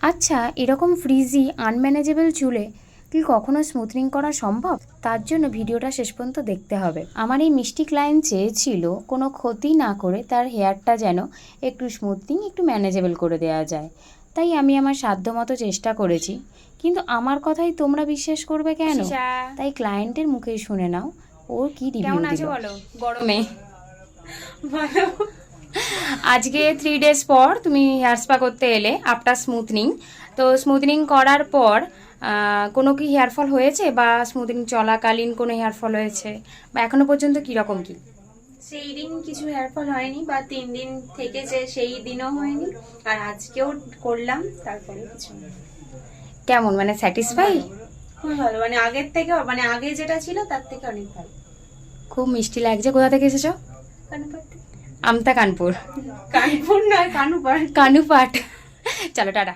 আচ্ছা, এরকম ফ্রিজি আনম্যানেজেবল চুলে কি কখনো স্মুথনিং করা সম্ভব? তার জন্য ভিডিওটা শেষ পর্যন্ত দেখতে হবে। আমার এই মিষ্টি ক্লায়েন্ট চেয়েছিল কোনো ক্ষতি না করে তার হেয়ারটা যেন একটু স্মুথনিং একটু ম্যানেজেবল করে দেওয়া যায়, তাই আমি আমার সাধ্যমতো চেষ্টা করেছি। কিন্তু আমার কথাই তোমরা বিশ্বাস করবে কেন? তাই ক্লায়েন্টের মুখেই শুনে নাও ওর কি রিভিউ দিল। বলো গরমে ভালো। আজকে 3 ডেজ পর তুমি হেয়ার স্পা করতে এলে আফটার স্মুথনিং। তো স্মুথনিং করার পর কোনো কি হেয়ার ফল হয়েছে, বা স্মুথনিং চলাকালীন কোনো হেয়ার ফল হয়েছে, বা এখনো পর্যন্ত কীরকম কি? সেই দিন কিছু হেয়ার ফল হয়নি, বা 3 দিন থেকে যে সেই দিনও হয়নি, আর আজকেও করলাম তারপরে কিছু না। কেমন মানে স্যাটিসফাই? খুব ভালো, মানে আগের থেকে, মানে আগে যেটা ছিল তার থেকে অনেক ভালো। খুব মিষ্টি লাগছে। কোথা থেকে এসেছো? কানুপাট। আমতা কানপুর। কানপুর নয়, কানুপাট। কানুপাট। চলো টাটা।